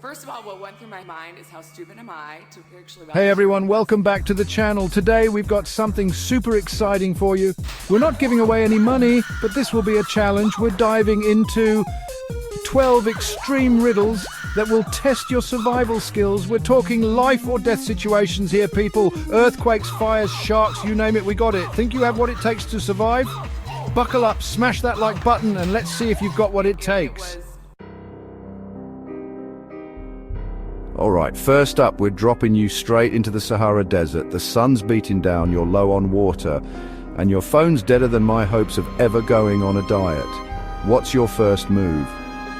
First of all, what went through my mind is how stupid am I to actually... Hey everyone, welcome back to the channel. Today we've got something super exciting for you. We're not giving away any money, but this will be a challenge. We're diving into 12 extreme riddles that will test your survival skills. We're talking life or death situations here, people. Earthquakes, fires, sharks, you name it, we got it. Think you have what it takes to survive? Buckle up, smash that like button, and let's see if you've got what it takes. Alright, first up, we're dropping you straight into the Sahara Desert. The sun's beating down, you're low on water, and your phone's deader than my hopes of ever going on a diet. What's your first move?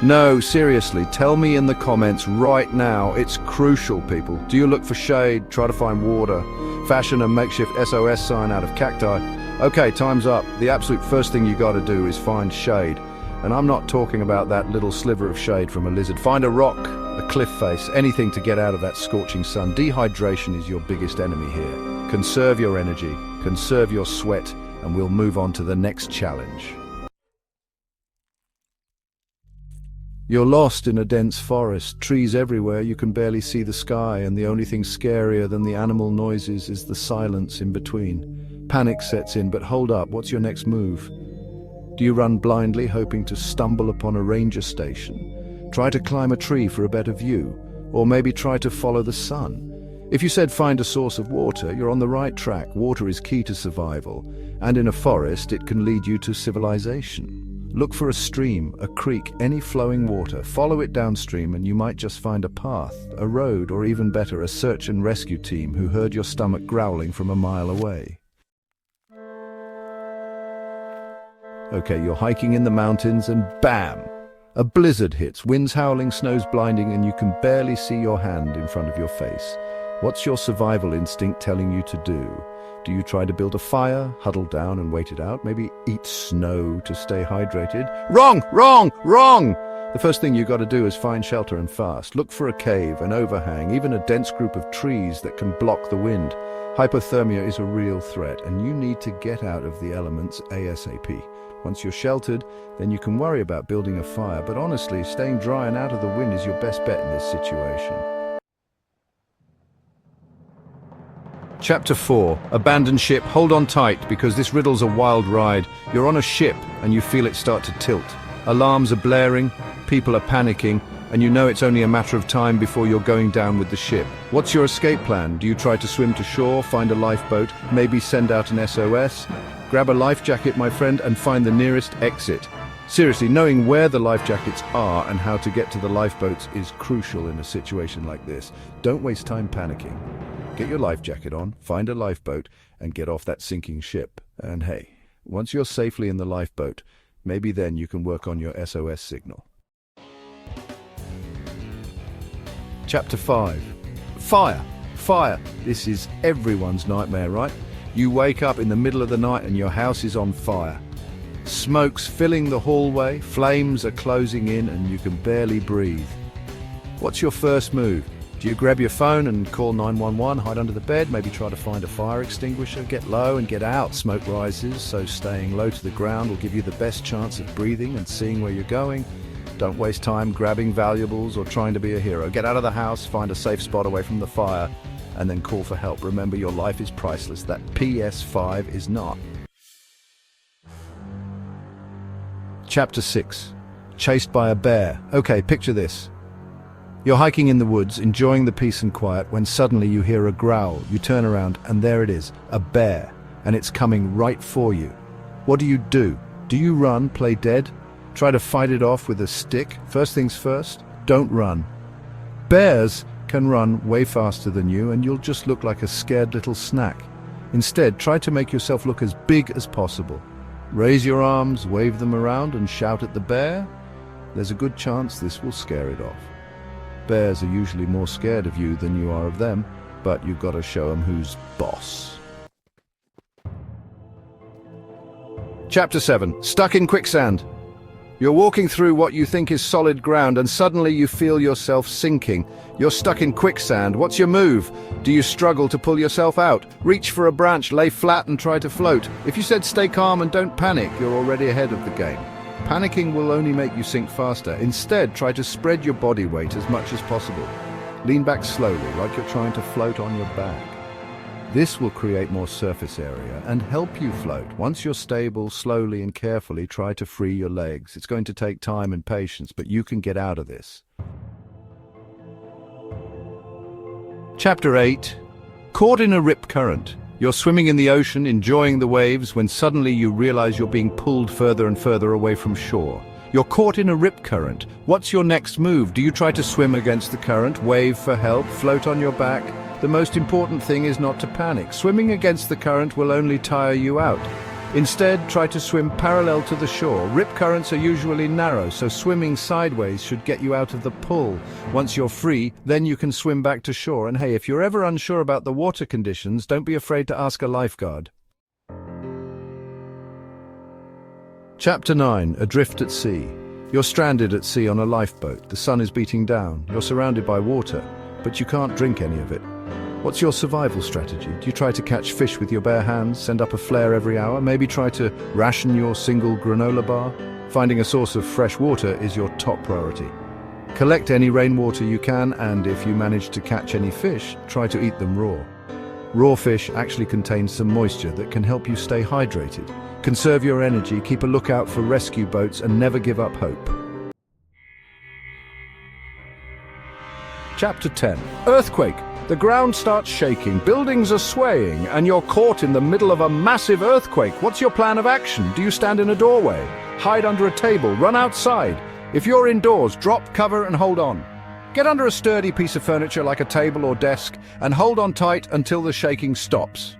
No, seriously, tell me in the comments right now. It's crucial, people. Do you look for shade, try to find water, fashion a makeshift SOS sign out of cacti? Okay, time's up. The absolute first thing you gotta do is find shade. And I'm not talking about that little sliver of shade from a lizard. Find a rock, a cliff face, anything to get out of that scorching sun. Dehydration is your biggest enemy here. Conserve your energy, conserve your sweat, and we'll move on to the next challenge. You're lost in a dense forest, trees everywhere, you can barely see the sky, and the only thing scarier than the animal noises is the silence in between. Panic sets in, but hold up, what's your next move? Do you run blindly, hoping to stumble upon a ranger station? Try to climb a tree for a better view, or maybe try to follow the sun. If you said find a source of water, you're on the right track. Water is key to survival, and in a forest it can lead you to civilization. Look for a stream, a creek, any flowing water. Follow it downstream and you might just find a path, a road, or even better, a search and rescue team who heard your stomach growling from a mile away. Okay, you're hiking in the mountains and bam! A blizzard hits, winds howling, snow's blinding, and you can barely see your hand in front of your face. What's your survival instinct telling you to do? Do you try to build a fire, huddle down and wait it out? Maybe eat snow to stay hydrated? Wrong! Wrong! Wrong! The first thing you got to do is find shelter and fast. Look for a cave, an overhang, even a dense group of trees that can block the wind. Hypothermia is a real threat, and you need to get out of the elements ASAP. Once you're sheltered, then you can worry about building a fire, but honestly, staying dry and out of the wind is your best bet in this situation. Chapter 4. Abandoned ship. Hold on tight, because this riddle's a wild ride. You're on a ship, and you feel it start to tilt. Alarms are blaring, people are panicking, and you know it's only a matter of time before you're going down with the ship. What's your escape plan? Do you try to swim to shore, find a lifeboat, maybe send out an SOS? Grab a life jacket, my friend, and find the nearest exit. Seriously, knowing where the life jackets are and how to get to the lifeboats is crucial in a situation like this. Don't waste time panicking. Get your life jacket on, find a lifeboat, and get off that sinking ship. And hey, once you're safely in the lifeboat, maybe then you can work on your SOS signal. Chapter 5. Fire! Fire! This is everyone's nightmare, right? You wake up in the middle of the night and your house is on fire. Smoke's filling the hallway, flames are closing in, and you can barely breathe. What's your first move? Do you grab your phone and call 911, hide under the bed, maybe try to find a fire extinguisher, get low and get out? Smoke rises, so staying low to the ground will give you the best chance of breathing and seeing where you're going. Don't waste time grabbing valuables or trying to be a hero. Get out of the house, find a safe spot away from the fire, and then call for help. Remember, your life is priceless. That PS5 is not. Chapter 6. Chased by a bear. Okay, picture this. You're hiking in the woods, enjoying the peace and quiet, when suddenly you hear a growl. You turn around, and there it is, a bear, and it's coming right for you. What do? Do you run, play dead? Try to fight it off with a stick? First things first, don't run. Bears can run way faster than you, and you'll just look like a scared little snack. Instead, try to make yourself look as big as possible. Raise your arms, wave them around, and shout at the bear. There's a good chance this will scare it off. Bears are usually more scared of you than you are of them, but you've got to show them who's boss. Chapter 7. Stuck in quicksand. You're walking through what you think is solid ground, and suddenly you feel yourself sinking. You're stuck in quicksand. What's your move? Do you struggle to pull yourself out? Reach for a branch, lay flat and try to float. If you said stay calm and don't panic, you're already ahead of the game. Panicking will only make you sink faster. Instead, try to spread your body weight as much as possible. Lean back slowly, like you're trying to float on your back. This will create more surface area and help you float. Once you're stable, slowly and carefully try to free your legs. It's going to take time and patience, but you can get out of this. Chapter 8. Caught in a rip current. You're swimming in the ocean, enjoying the waves, when suddenly you realize you're being pulled further and further away from shore. You're caught in a rip current. What's your next move? Do you try to swim against the current, wave for help, float on your back? The most important thing is not to panic. Swimming against the current will only tire you out. Instead, try to swim parallel to the shore. Rip currents are usually narrow, so swimming sideways should get you out of the pull. Once you're free, then you can swim back to shore. And hey, if you're ever unsure about the water conditions, don't be afraid to ask a lifeguard. Chapter 9. Adrift at sea. You're stranded at sea on a lifeboat. The sun is beating down. You're surrounded by water, but you can't drink any of it. What's your survival strategy? Do you try to catch fish with your bare hands, send up a flare every hour, maybe try to ration your single granola bar? Finding a source of fresh water is your top priority. Collect any rainwater you can, and if you manage to catch any fish, try to eat them raw. Raw fish actually contain some moisture that can help you stay hydrated. Conserve your energy, keep a lookout for rescue boats, and never give up hope. Chapter 10. Earthquake. The ground starts shaking, buildings are swaying, and you're caught in the middle of a massive earthquake. What's your plan of action? Do you stand in a doorway? Hide under a table? Run outside? If you're indoors, drop, cover, and hold on. Get under a sturdy piece of furniture like a table or desk, and hold on tight until the shaking stops.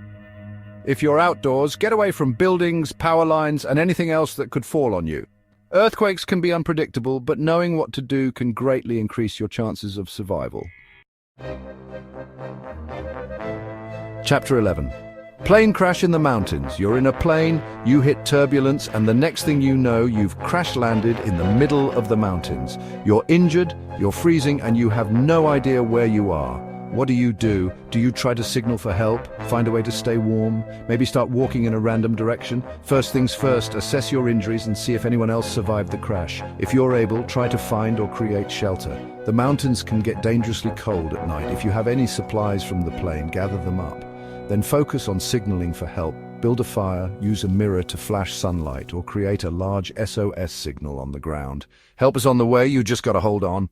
If you're outdoors, get away from buildings, power lines, and anything else that could fall on you. Earthquakes can be unpredictable, but knowing what to do can greatly increase your chances of survival. Chapter 11. Plane crash in the mountains. You're in a plane, you hit turbulence, and the next thing you know, you've crash-landed in the middle of the mountains. You're injured, you're freezing, and you have no idea where you are. What do? Do you try to signal for help? Find a way to stay warm? Maybe start walking in a random direction? First things first, assess your injuries and see if anyone else survived the crash. If you're able, try to find or create shelter. The mountains can get dangerously cold at night. If you have any supplies from the plane, gather them up. Then focus on signaling for help. Build a fire, use a mirror to flash sunlight, or create a large SOS signal on the ground. Help is on the way, you just gotta hold on.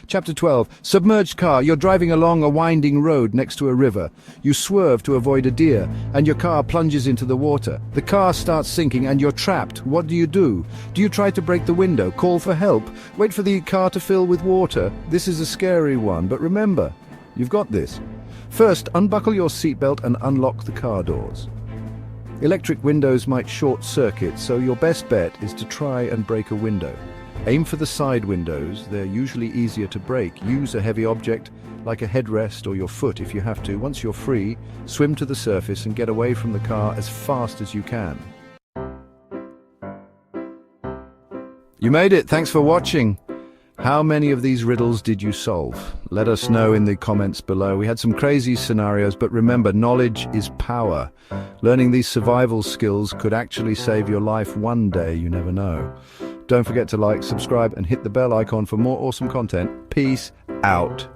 Chapter 12. Submerged car. You're driving along a winding road next to a river. You swerve to avoid a deer, and your car plunges into the water. The car starts sinking, and you're trapped. What do? Do you try to break the window, call for help, wait for the car to fill with water? This is a scary one, but remember, you've got this. First, unbuckle your seatbelt and unlock the car doors. Electric windows might short circuit, so your best bet is to try and break a window. Aim for the side windows, they're usually easier to break. Use a heavy object, like a headrest or your foot if you have to. Once you're free, swim to the surface and get away from the car as fast as you can. You made it, thanks for watching. How many of these riddles did you solve? Let us know in the comments below. We had some crazy scenarios, but remember, knowledge is power. Learning these survival skills could actually save your life one day, you never know. Don't forget to like, subscribe, and hit the bell icon for more awesome content. Peace out.